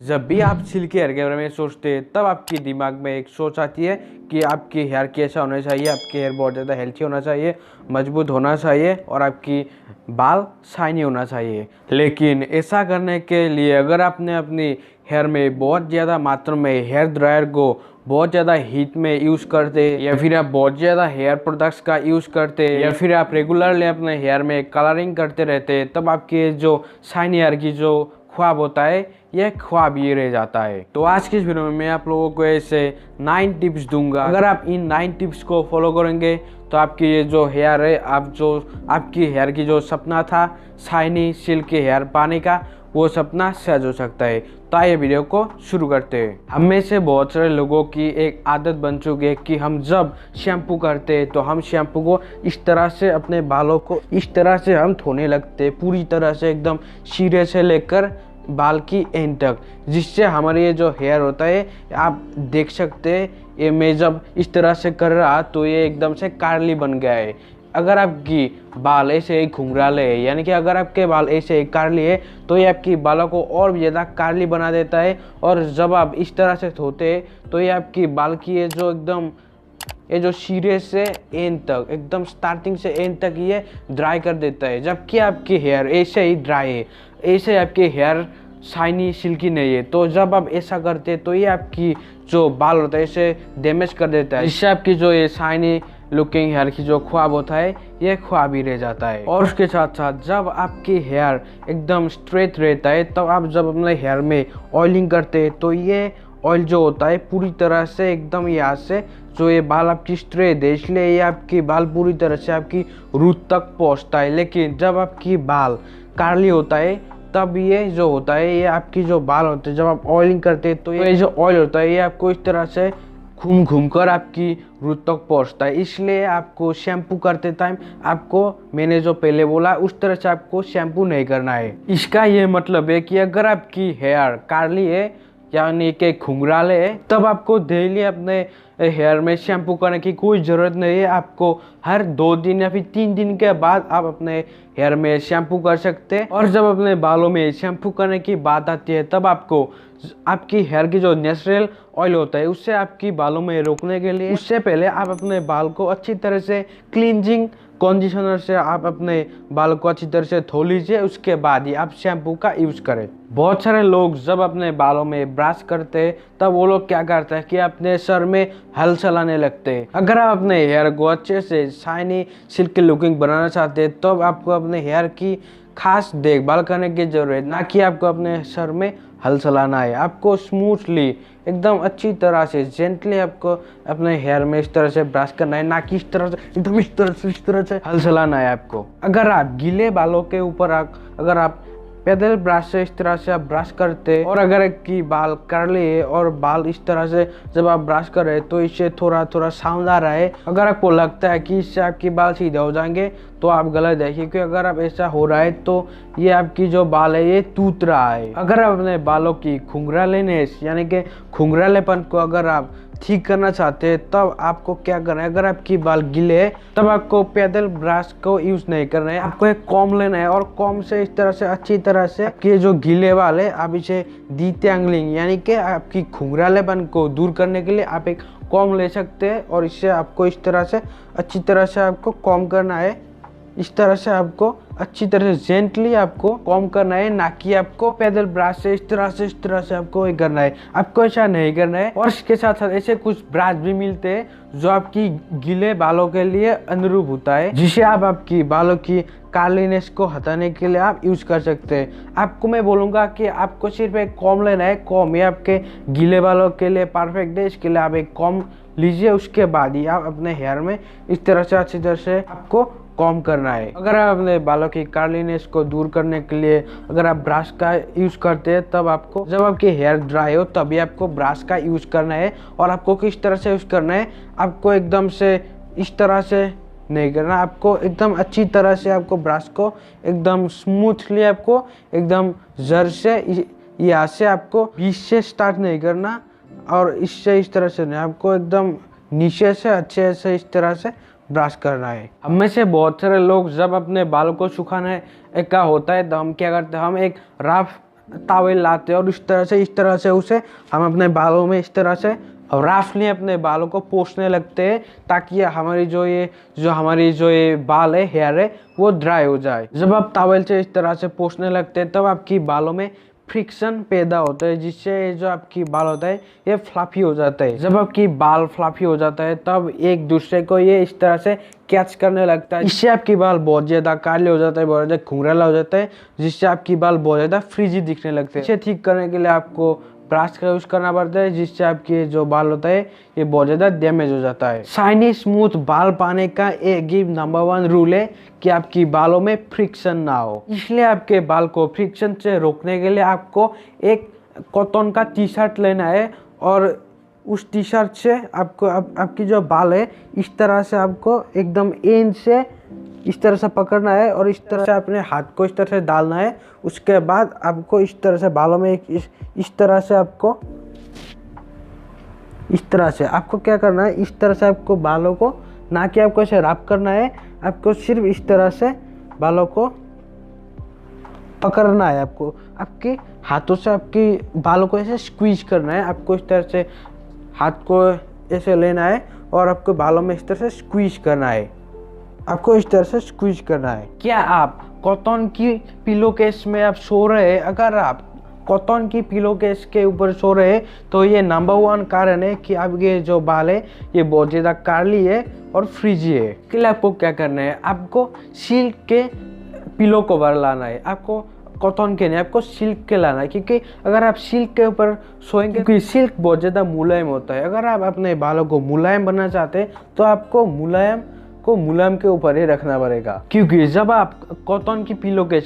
जब भी आप सिल्की हेयर के बारे में सोचते हैं तब आपके दिमाग में एक सोच आती है कि आपकी हेयर कैसा होना चाहिए। आपके हेयर बहुत ज़्यादा हेल्थी होना चाहिए, मजबूत होना चाहिए और आपकी बाल शाइनी होना चाहिए। लेकिन ऐसा करने के लिए अगर आपने अपनी हेयर में बहुत ज़्यादा मात्रा में हेयर ड्रायर को बहुत ज़्यादा हीट में यूज़ करते, या फिर आप बहुत ज़्यादा हेयर प्रोडक्ट्स का यूज़ करते, या फिर आप रेगुलरली अपने हेयर में कलरिंग करते रहते, तब आपके जो शाइनी हेयर की जो ख्वाब होता है यह ख्वाब ये रह जाता है। तो आज की इस वीडियो में मैं आप लोगों को ऐसे 9 टिप्स दूंगा। अगर आप इन 9 टिप्स को फॉलो करेंगे तो आपकी ये जो हेयर है, आपकी हेयर की जो सपना था शाइनी सिल्की हेयर पाने का, वो सपना सच हो सकता है। तो आइए वीडियो को शुरू करते हैं। हम में से बहुत सारे लोगों की एक आदत बन चुकी है कि हम जब शैम्पू करते हैं तो हम शैम्पू को इस तरह से अपने बालों को इस तरह से हम धोने लगते हैं, पूरी तरह से एकदम सिरे से लेकर बाल की एंड तक, जिससे हमारे ये जो हेयर होता है आप देख सकते हैं। ये मैं जब इस तरह से कर रहा तो ये एकदम से कर्ली बन गया है। अगर आपकी बाल ऐसे ही घुंघराले है, यानी कि अगर आपके बाल ऐसे ही कर्ली है तो ये आपकी बालों को और भी ज़्यादा कर्ली बना देता है। और जब आप इस तरह से धोते हैं तो ये आपकी बाल की ये जो सिरे से एंड तक, एकदम स्टार्टिंग से एंड तक ये ड्राई कर देता है। जबकि आपकी हेयर ऐसे ही ड्राई है, ऐसे आपके हेयर शाइनी सिल्की नहीं है। तो जब आप ऐसा करते हैं तो ये आपकी जो बाल होता है इसे डैमेज कर देता है, जिससे आपकी जो ये शाइनी लुकिंग हेयर की जो ख्वाब होता है ये ख्वाब ही रह जाता है। और उसके साथ साथ जब आपकी हेयर एकदम स्ट्रेट रहता है, तब आप जब अपने हेयर में ऑयलिंग करते हैं तो ये ऑयल जो होता है पूरी तरह से एकदम यहाँ से जो ये बाल आपकी स्ट्रेट है, इसलिए ये आपकी बाल पूरी तरह से आपकी रूट तक पहुँचता है। लेकिन जब आपकी बाल कर्ली होता है तब ये जो होता है, ये आपकी जो बाल होते हैं जब आप ऑयलिंग करते हैं तो ये जो ऑयल होता है ये आपको इस तरह से घूम घूम कर आपकी रूट तक पहुंचता है। इसलिए आपको शैम्पू करते टाइम आपको, मैंने जो पहले बोला उस तरह से आपको शैम्पू नहीं करना है। इसका ये मतलब है कि अगर आपकी हेयर कर्ली है यानी कि घुंघराले है, तब आपको डेली अपने हेयर में शैम्पू करने की कोई ज़रूरत नहीं है। आपको हर 2 दिन या फिर 3 दिन के बाद आप अपने हेयर में शैम्पू कर सकते हैं। और जब अपने बालों में शैम्पू करने की बात आती है तब आपको आपकी हेयर की जो नेचुरल ऑयल होता है उससे आपकी बालों में रोकने के लिए, उससे पहले आप अपने बाल को अच्छी तरह से क्लींजिंग कंडीशनर से आप अपने बाल को अच्छी तरह से धो लीजिए, उसके बाद ही आप शैम्पू का यूज़ करें। बहुत सारे लोग जब अपने बालों में ब्रश करते हैं तब वो लोग क्या करते हैं कि अपने सर में हल चलाने लगते हैं। अगर आप अपने हेयर को अच्छे से शाइनी सिल्की लुकिंग बनाना चाहते हैं तो आपको अपने हेयर की खास देखभाल करने की जरूरत है, ना कि आपको अपने सर में हल चलाना है। आपको स्मूथली एकदम अच्छी तरह से जेंटली आपको अपने हेयर में इस तरह से ब्रश करना है, ना कि इस तरह से एकदम इस तरह से हल चलाना है आपको। अगर आप गीले बालों के ऊपर अगर आप पैदल ब्रश से इस तरह से आप ब्रश करते, और अगर आपकी बाल कर्ली है और बाल इस तरह से जब आप ब्रश कर रहे हैं तो इससे थोड़ा थोड़ा साउंड आ रहा है, अगर आपको लगता है कि इससे आपके बाल सीधे हो जाएंगे तो आप गलत है। क्योंकि अगर आप ऐसा हो रहा है तो ये आपकी जो बाल है ये टूट रहा है। अगर आप अपने बालों की घुंघरालेनेस यानी कि घुंघरालेपन को अगर आप ठीक करना चाहते हैं तब आपको क्या करना है, अगर आपकी बाल गीले है तब आपको पैदल ब्रश को यूज नहीं करना है। आपको एक कॉम्ब लेना है और कॉम्ब से इस तरह से अच्छी तरह से आपके जो गीले बाल है आप इसे डिटैंगलिंग यानी कि आपकी घुंघरालेपन को दूर करने के लिए आप एक कॉम्ब ले सकते हैं। और इससे आपको इस तरह से अच्छी तरह से आपको कॉम्ब करना है, इस तरह से आपको अच्छी तरह से जेंटली आपको कॉम्ब करना है, ना कि आपको पैदल ब्रश से इस तरह से आपको ये करना है। आपको ऐसा नहीं करना है। और इसके साथ साथ ऐसे कुछ ब्रश भी मिलते हैं जो आपकी गीले बालों के लिए अनुरूप होता है, जिसे आप आपकी बालों की कर्लीनेस को हटाने के लिए आप यूज कर सकते हैं। आपको मैं बोलूँगा कि आपको सिर्फ एक कॉम्ब लेना है। कॉम्ब ये आपके गीले बालों के लिए परफेक्ट है, इसके लिए आप एक कॉम्ब लीजिए, उसके बाद ही आप अपने हेयर में इस तरह से अच्छी तरह से आपको कॉम्ब करना है। अगर आप अपने बालों की कर्लीनेस को दूर करने के लिए अगर आप ब्रश का यूज़ करते हैं तब आपको, जब आपकी हेयर ड्राई हो तभी आपको ब्रश का यूज़ करना है। और आपको किस तरह से यूज़ करना है, आपको एकदम से इस तरह से नहीं करना, आपको एकदम अच्छी तरह से आपको ब्रश को एकदम स्मूथली आपको एकदम जर से यहाँ से आपको बीच से स्टार्ट नहीं करना और इससे इस तरह से नहीं, आपको एकदम नीचे से अच्छे से इस तरह से ब्रश करना है। हम में से बहुत सारे लोग जब अपने बालों को सुखाने का होता है तो हम क्या करते हैं, हम एक रफ टॉवेल लाते हैं और इस तरह से उसे हम अपने बालों में इस तरह से रफली अपने बालों को पोंछने लगते हैं, ताकि हमारी जो ये बाल है, हेयर है, वो ड्राई हो जाए। जब आप टॉवेल से इस तरह से पोंछने लगते हैं तब आपकी बालों में फ्रिक्शन पैदा होता है, जिससे जो आपकी बाल होता है ये फ्लफी हो जाता है। जब आपकी बाल फ्लफी हो जाता है तब एक दूसरे को ये इस तरह से कैच करने लगता है। इससे आपकी बाल बहुत ज़्यादा काले हो जाता है, बहुत ज़्यादा घुंघराला हो जाता है, जिससे आपकी बाल बहुत ज़्यादा फ्रिजी दिखने लगते हैं। इसे ठीक करने के लिए आपको ब्रश का यूज़ करना पड़ता है, जिससे आपके जो बाल होता है ये बहुत ज़्यादा डैमेज हो जाता है। शाइनी स्मूथ बाल पाने का एक ही नंबर 1 रूल है कि आपकी बालों में फ्रिक्शन ना हो। इसलिए आपके बाल को फ्रिक्शन से रोकने के लिए आपको एक कॉटन का टी शर्ट लेना है और उस टी शर्ट से आपको आपकी जो बाल है इस तरह से आपको एकदम एंड से इस तरह से पकड़ना है और इस तरह से अपने हाथ को इस तरह से डालना है। उसके बाद आपको इस तरह से बालों में इस तरह से आपको क्या करना है, इस तरह से आपको बालों को, ना कि आपको ऐसे रब करना है, आपको सिर्फ इस तरह से बालों को पकड़ना है। आपको आपके हाथों से आपकी बालों को ऐसे स्क्वीज करना है। आपको इस तरह से हाथ को ऐसे लेना है और आपको बालों में इस तरह से स्क्वीज करना है। क्या आप कॉटन की पिलो केस में आप सो रहे हैं? अगर आप कॉटन की पिलो केस के ऊपर सो रहे हैं तो ये नंबर 1 कारण है कि आपके जो बाल है ये बहुत ज़्यादा कर्ली है और फ्रिजी है। इसके लिए आपको क्या करना है, आपको सिल्क के पिलो कवर लाना है। आपको कॉटन के नहीं, आपको सिल्क के लाना है, क्योंकि अगर आप सिल्क के ऊपर सोएंगे, क्योंकि सिल्क बहुत ज़्यादा मुलायम होता है। अगर आप अपने बालों को मुलायम बनना चाहते हैं तो आपको मुलायम के ऊपर ही रखना पड़ेगा, क्योंकि जब आप कॉटन की पिलो के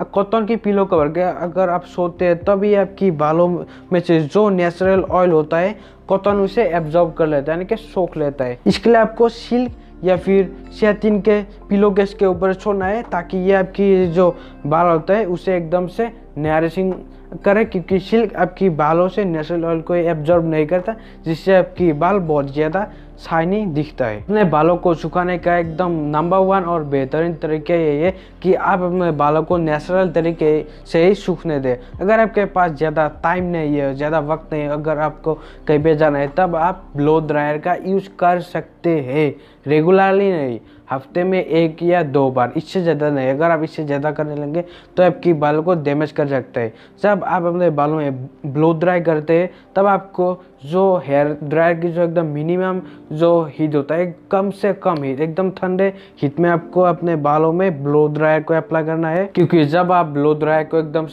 कॉटन की पिलो कवर के अगर आप सोते हैं तभी आपकी बालों में से जो नेचुरल ऑयल होता है कॉटन उसे एब्जॉर्ब कर लेता है, यानी कि सोख लेता है। इसके लिए आपको सिल्क या फिर सैटिन के पिलो केस के ऊपर सोना है, ताकि ये आपकी जो बाल होता है उसे एकदम से नरिशिंग करे, क्योंकि सिल्क आपकी बालों से नेचुरल ऑयल को एब्जॉर्ब नहीं करता, जिससे आपकी बाल बहुत ज़्यादा शाइनी दिखता है। अपने बालों को सुखाने का एकदम नंबर 1 और बेहतरीन तरीका ये है कि आप अपने बालों को नेचुरल तरीके से ही सूखने दें। अगर आपके पास ज़्यादा टाइम नहीं है, ज़्यादा वक्त नहीं है, अगर आपको कहीं पे जाना है, तब आप ब्लो ड्रायर का यूज़ कर सकते हैं। रेगुलरली नहीं, हफ्ते में 1 या 2 बार, इससे ज़्यादा नहीं। अगर आप इससे ज़्यादा करने लगेंगे तो आपकी बालों को डैमेज कर सकते हैं। जब आप अपने बालों में ब्लो ड्राई करते हैं तब आपको जो हेयर ड्रायर की जो एकदम मिनिमम जो हीट होता है, कम से कम हीट, एकदम ठंडे हीट में आपको अपने बालों में ब्लो ड्रायर को अप्लाई करना है, क्योंकि जब आप ब्लो ड्रायर को एकदम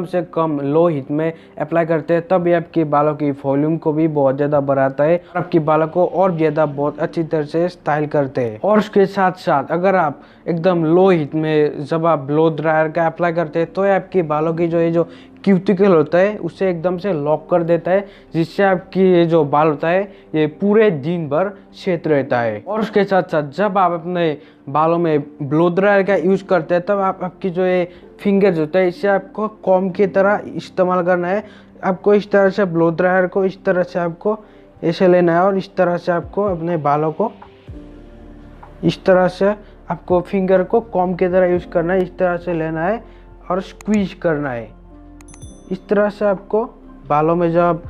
से कम लो हीट में अप्लाई करते हैं तब ये आपकी बालों की वॉल्यूम को भी बहुत ज़्यादा बढ़ाता है, आपकी बालों को और ज़्यादा बहुत अच्छी तरह से स्टाइल करते हैं। और उसके साथ साथ अगर आप एकदम लो हीट में जब आप ब्लो ड्रायर का अप्लाई करते हैं तो ये आपकी बालों की जो क्यूटिकल होता है उसे एकदम से लॉक कर देता है, जिससे आपकी ये जो बाल होता है ये पूरे दिन भर सेट रहता है। और उसके साथ साथ जब आप अपने बालों में ब्लो ड्रायर का यूज़ करते हैं तब आपकी जो ये फिंगर्स होता है इसे आपको कॉम्ब की तरह इस्तेमाल करना है। आपको इस तरह से ब्लो ड्रायर को इस तरह से आपको ऐसे लेना है और इस तरह से आपको अपने बालों को इस तरह से आपको फिंगर को कॉम्ब की तरह यूज़ करना है, इस तरह से लेना है और स्क्वीज करना है। इस तरह से आपको बालों में जब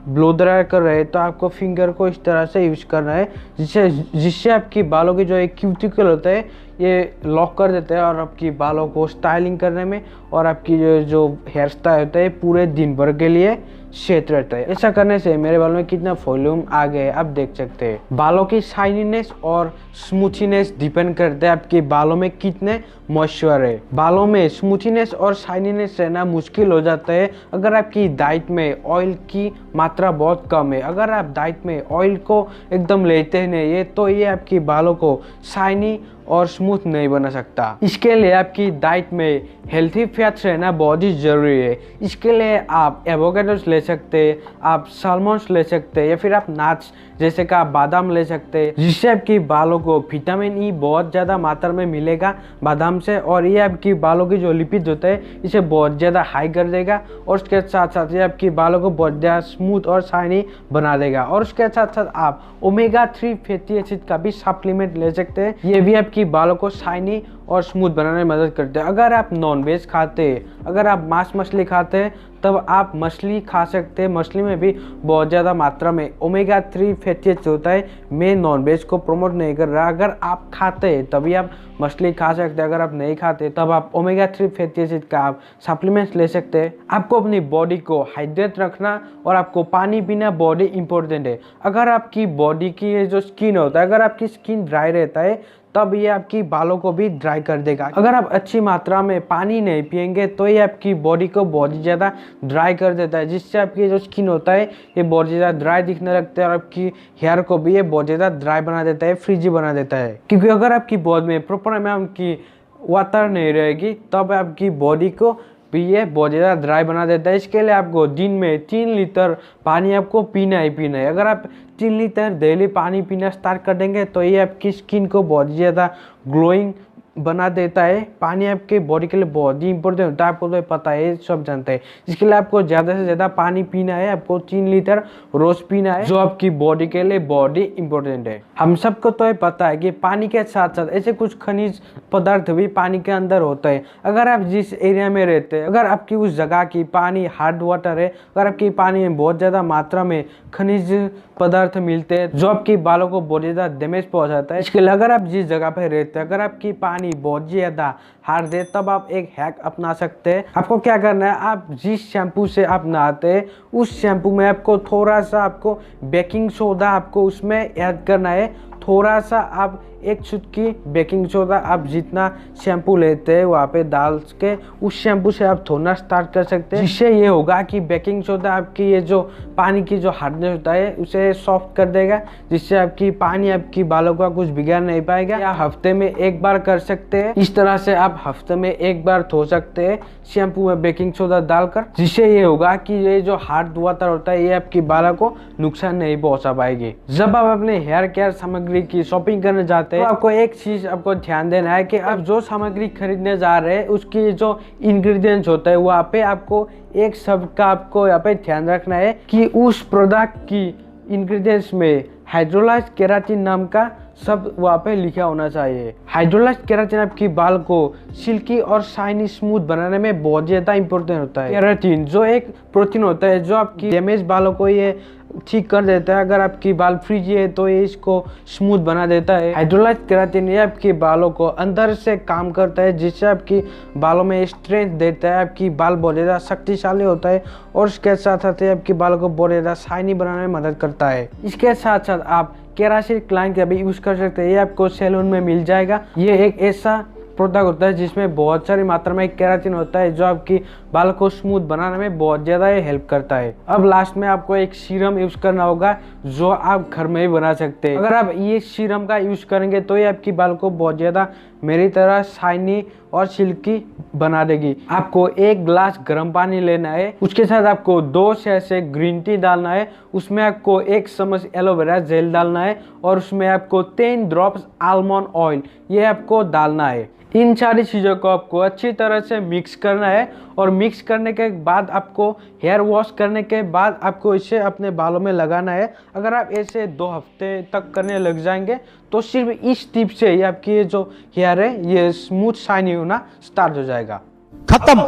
ब्लो ड्रायर कर रहे हैं तो आपको फिंगर को इस तरह से यूज़ करना है, जिससे आपकी बालों की जो एक क्यूटिकल होता है ये लॉक कर देता है और आपकी बालों को स्टाइलिंग करने में और आपकी जो हेयर स्टाइल होता है पूरे दिन भर के लिए सेट रहता है। ऐसा करने से मेरे बालों में कितना वॉल्यूम आ गया है आप देख सकते हैं। बालों की शाइनीनेस और स्मूथीनेस डिपेंड करते हैं आपके बालों में कितने मॉइस्चर है। बालों में स्मूथीनेस और शाइनीनेस रहना मुश्किल हो जाता है अगर आपकी डाइट में ऑयल की मात्रा बहुत कम है। अगर आप डाइट में ऑयल को एकदम लेते नहीं है तो ये आपकी बालों को शाइनी और स्मूथ नहीं बना सकता। इसके लिए आपकी डाइट में हेल्थी फैट्स रहना बहुत ही ज़रूरी है। इसके लिए आप एवोकाडोस ले सकते हैं, आप सालमन्स ले सकते हैं या फिर आप नट्स जैसे कि आप बादाम ले सकते हैं, जिससे आपकी बालों को विटामिन ई बहुत ज़्यादा मात्रा में मिलेगा बादाम से, और ये आपकी बालों की जो लिपिड होता है इसे बहुत ज़्यादा हाई कर देगा और उसके साथ साथ ये आपकी बालों को बहुत ज़्यादा स्मूथ और शाइनी बना देगा। और उसके साथ साथ आप ओमेगा 3 फैटी एसिड का भी सप्लीमेंट ले सकते हैं, ये भी आपकी बालों को शाइनी और स्मूथ बनाने में मदद करते हैं। अगर आप नॉन वेज खाते हैं, अगर आप मांस मछली खाते हैं, तब आप मछली खा सकते हैं। मछली में भी बहुत ज़्यादा मात्रा में ओमेगा 3 फैटी एसिड होता है। मैं नॉन वेज को प्रमोट नहीं कर रहा, अगर आप खाते हैं तभी आप मछली खा सकते हैं। अगर आप नहीं खाते तब आप ओमेगा 3 फैटी एसिड का आप सप्लीमेंट्स ले सकते हैं। आपको अपनी बॉडी को हाइड्रेट रखना और आपको पानी पीना बॉडी इंपॉर्टेंट है। अगर आपकी बॉडी की ये जो स्किन होता है, अगर आपकी स्किन ड्राई रहता है तब ये आपकी बालों को भी ड्राई कर देगा। अगर आप अच्छी मात्रा में पानी नहीं पिएंगे तो ये आपकी बॉडी को बहुत ही ज़्यादा ड्राई कर देता है, जिससे आपकी जो स्किन होता है ये बहुत ज़्यादा ड्राई दिखने लगता है और आपकी हेयर को भी ये बहुत ज़्यादा ड्राई बना देता है, फ्रीजी बना देता है। क्योंकि अगर आपकी बॉडी में प्रॉपर अमाउंट की वाटर नहीं रहेगी तब आपकी बॉडी को भी ये बहुत ज़्यादा ड्राई बना देता है। इसके लिए आपको दिन में 3 लीटर पानी आपको पीना ही पीना है। अगर आप 3 लीटर डेली पानी पीना स्टार्ट कर देंगे तो ये आपकी स्किन को बहुत ज़्यादा ग्लोइंग बना देता है। पानी आपके बॉडी के लिए बहुत ही इंपॉर्टेंट होता है, आपको तो पता है, सब जानते हैं। इसके लिए आपको ज़्यादा से ज़्यादा पानी पीना है, आपको 3 लीटर रोज़ पीना है, जो आपकी बॉडी के लिए बहुत ही इंपॉर्टेंट है। हम सबको तो ये पता है कि पानी के साथ साथ ऐसे कुछ खनिज पदार्थ भी पानी के अंदर होते हैं। अगर आप जिस एरिया में रहते हैं, अगर आपकी उस जगह की पानी हार्ड वाटर है, अगर आपकी पानी में बहुत ज़्यादा मात्रा में खनिज पदार्थ मिलते हैं जो आपके बालों को बहुत ज़्यादा डैमेज पहुंचाता है। इसके लिए अगर आप जिस जगह पे रहते हैं, अगर आपकी पानी बहुत ज़्यादा हार्ड है, तब आप एक हैक अपना सकते हैं। आपको क्या करना है, आप जिस शैम्पू से आप नहाते हैं उस शैम्पू में आपको थोड़ा सा आपको बेकिंग सोडा आपको उसमें ऐड करना है। थोड़ा सा आप 1 चुटकी बेकिंग सोडा आप जितना शैम्पू लेते हैं वहाँ पे डाल के उस शैम्पू से आप धोना स्टार्ट कर सकते हैं। जिससे ये होगा कि बेकिंग सोडा आपकी ये जो पानी की जो हार्डनेस होता है उसे सॉफ्ट कर देगा, जिससे आपकी पानी आपकी बालों का कुछ बिगाड़ नहीं पाएगा। या हफ्ते में 1 बार कर सकते हैं। इस तरह से आप हफ्ते में 1 बार धो सकते हैं शैम्पू में बेकिंग सोडा डालकर, जिससे ये होगा कि ये जो हार्ड वाटर होता है ये आपकी बालों को नुकसान नहीं पहुंचा पाएगी। जब आप अपने हेयर केयर सामग्री की शॉपिंग करने जाते तो आपको एक चीज आपको ध्यान देना है कि आप जो सामग्री खरीदने जा रहे हैं उसकी जो इंग्रेडिएंट्स होता है वहाँ पे आपको एक शब्द का आपको यहाँ पे ध्यान रखना है कि उस प्रोडक्ट की इंग्रेडिएंट्स में हाइड्रोलाइज केराटिन नाम का शब्द वहाँ पे लिखा होना चाहिए। हाइड्रोलाइज केराटिन आपकी बाल को सिल्की और शाइनी स्मूथ बनाने में बहुत ज़्यादा इंपॉर्टेंट होता है। केराटिन जो एक प्रोटीन होता है जो आपकी डैमेज बालों को ये ठीक कर देता है। अगर आपकी बाल फ्रीजी है तो ये इसको स्मूथ बना देता है। हाइड्रोलाइज केराटिन ये आपके बालों को अंदर से काम करता है, जिससे आपकी बालों में स्ट्रेंथ देता है। आपकी बाल बहुत ज़्यादा शक्तिशाली होता है और इसके साथ साथ आपके बालों को बहुत ज़्यादा शाइनी बनाने में मदद करता है। इसके साथ साथ आप केरासिन क्लाइंट का भी यूज़ कर सकते हैं। ये आपको सैलून में मिल जाएगा। ये एक ऐसा प्रोडक्ट होता है जिसमें बहुत सारी मात्रा में केराटिन होता है जो आपकी बाल को स्मूथ बनाने में बहुत ज़्यादा हेल्प करता है। अब लास्ट में आपको एक सीरम यूज़ करना होगा जो आप घर में ही बना सकते हैं। अगर आप ये सीरम का यूज़ करेंगे तो ये आपकी बाल को बहुत ज़्यादा मेरी तरह शाइनी और सिल्की बना देगी। आपको 1 गिलास गर्म पानी लेना है, उसके साथ आपको 2 सैशे ग्रीन टी डालना है, उसमें आपको 1 चम्मच एलोवेरा जेल डालना है और उसमें आपको 10 ड्रॉप्स आलमंड ऑयल ये आपको डालना है। इन सारी चीज़ों को आपको अच्छी तरह से मिक्स करना है और मिक्स करने के बाद आपको हेयर वॉश करने के बाद आपको इसे अपने बालों में लगाना है। अगर आप ऐसे 2 हफ्ते तक करने लग जाएंगे तो सिर्फ इस टिप से ही आपकी ये जो हेयर है ये स्मूथ शाइनी होना स्टार्ट हो जाएगा। खत्म।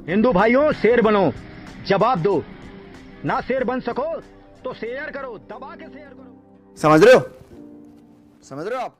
हिंदू भाइयों शेर बनो, जवाब दो। ना शेर बन सको तो शेयर करो, दबा के शेयर करो। समझ रहे हो आप?